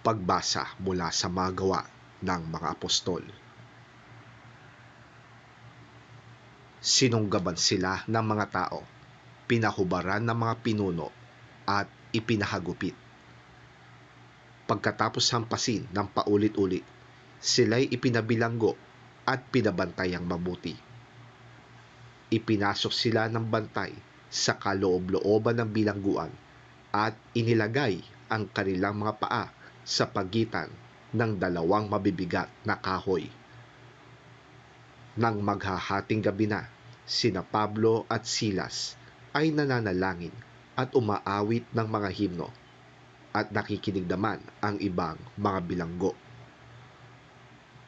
Pagbasa mula sa mga gawa ng mga apostol. Sinunggaban sila ng mga tao, pinahubaran ng mga pinuno at ipinahagupit. Pagkatapos hampasin ng paulit-ulit, sila'y ipinabilanggo at pinabantayang mabuti. Ipinasok sila ng bantay sa kaloob-looban ng bilangguan at inilagay ang kanilang mga paa sa pagitan ng dalawang mabibigat na kahoy. Nang maghahating gabi na, sina Pablo at Silas ay nananalangin at umaawit ng mga himno at nakikinig naman ang ibang mga bilanggo.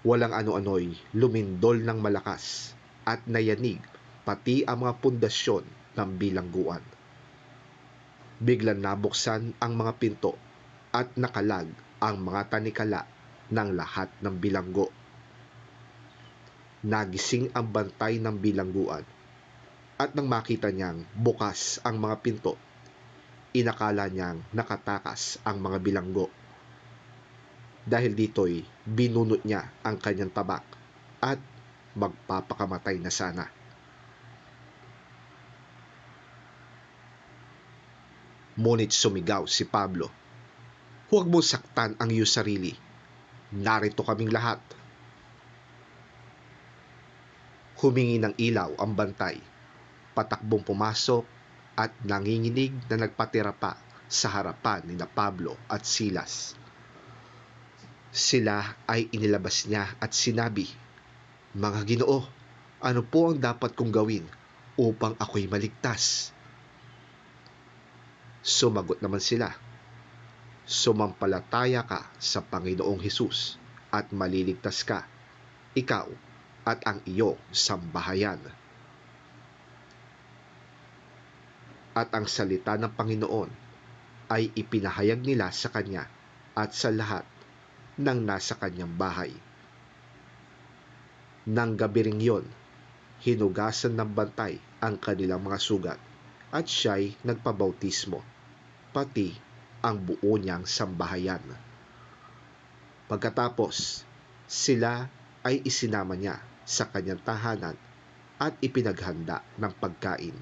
Walang ano-ano'y lumindol ng malakas at nayanig pati ang mga pundasyon ng bilangguan. Biglang nabuksan ang mga pinto at nakalag ang mga tanikala ng lahat ng bilanggo. Nagising ang bantay ng bilangguan at nang makita niyang bukas ang mga pinto, inakala niyang nakatakas ang mga bilanggo. Dahil dito'y binunot niya ang kanyang tabak at magpapakamatay na sana. Ngunit sumigaw si Pablo, "Huwag mo saktan ang iyong sarili. Narito kaming lahat." Humingi ng ilaw ang bantay, patakbong pumasok at nanginginig na nagpatira pa sa harapan ni Pablo at Silas. Sila ay inilabas niya at sinabi, "Mga Ginoo, ano po ang dapat kong gawin upang ako'y maligtas?" Sumagot naman sila, "Sumampalataya ka sa Panginoong Hesus at maliligtas ka, ikaw at ang iyong sambahayan." At ang salita ng Panginoon ay ipinahayag nila sa kanya at sa lahat ng nasa kanyang bahay. Nang gabi ring yon, hinugasan ng bantay ang kanilang mga sugat at siya'y nagpabautismo, pati ang buo niyang sambahayan. Pagkatapos, sila ay isinama niya sa kanyang tahanan at ipinaghanda ng pagkain.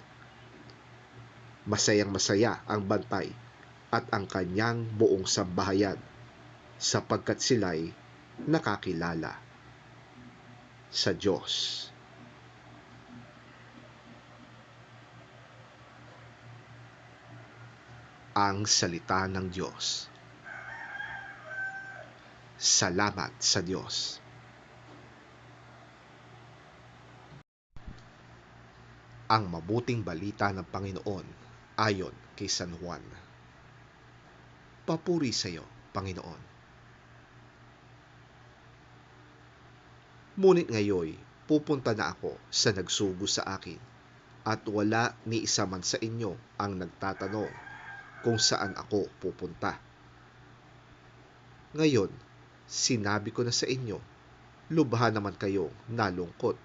Masayang-masaya ang bantay at ang kanyang buong sambahayan sapagkat sila'y nakakilala sa Diyos. Ang salita ng Diyos. Salamat sa Diyos. Ang mabuting balita ng Panginoon ayon kay San Juan. Papuri sa iyo, Panginoon. Ngunit ngayon, pupunta na ako sa nagsugo sa akin, at wala ni isa man sa inyo ang nagtatanong kung saan ako pupunta. Ngayon, sinabi ko na sa inyo, lubha naman kayong nalungkot.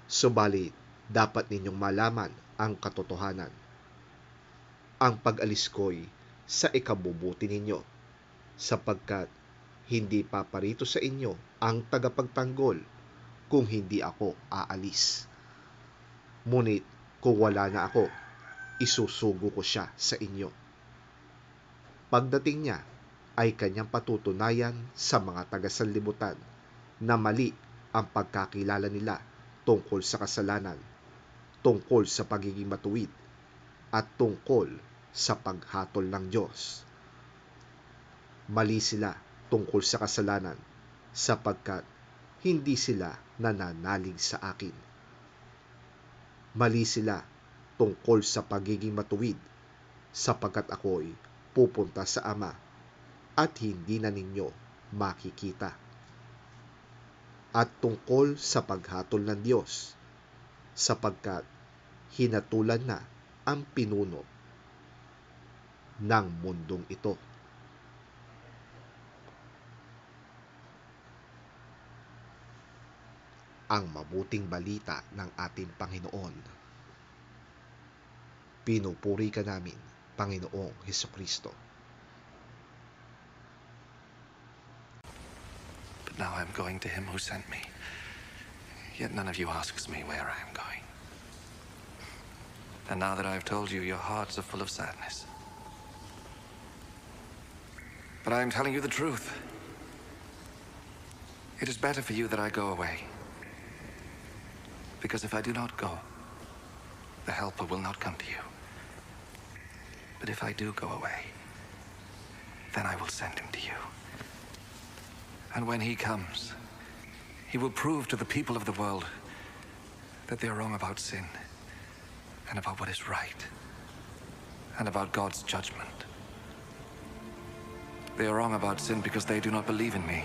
Subalit, dapat ninyong malaman ang katotohanan. Ang pag-alis ko'y sa ikabubuti ninyo, sapagkat hindi paparito sa inyo ang tagapagtanggol kung hindi ako aalis. Ngunit kung wala na ako, isusugo ko siya sa inyo. Pagdating niya ay kanyang patutunayan sa mga taga-sanlibutan na mali ang pagkakilala nila tungkol sa kasalanan, tungkol sa pagiging matuwid, at tungkol sa paghatol ng Diyos. Mali sila tungkol sa kasalanan sapagkat hindi sila nananalig sa akin. Mali sila tungkol sa pagiging matuwid sapagkat ako'y pupunta sa Ama at hindi na ninyo makikita. At tungkol sa paghatol ng Diyos sapagkat hinatulan na ang pinuno ng mundong ito. Ang mabuting balita ng ating Panginoon. Pinupuri ka namin, Panginoong Hesukristo. now I am going to him who sent me. Yet none of you asks me where I am going. And now that I have told you, your hearts are full of sadness. But I am telling you the truth. It is better for you that I go away. Because if I do not go, the Helper will not come to you. But if I do go away, then I will send him to you. And when he comes, he will prove to the people of the world that they are wrong about sin, and about what is right, and about God's judgment. They are wrong about sin because they do not believe in me.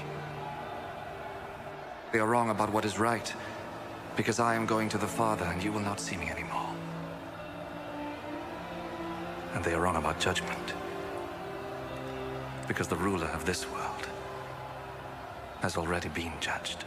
They are wrong about what is right because I am going to the Father and you will not see me anymore. And they are wrong about judgment because the ruler of this world has already been judged.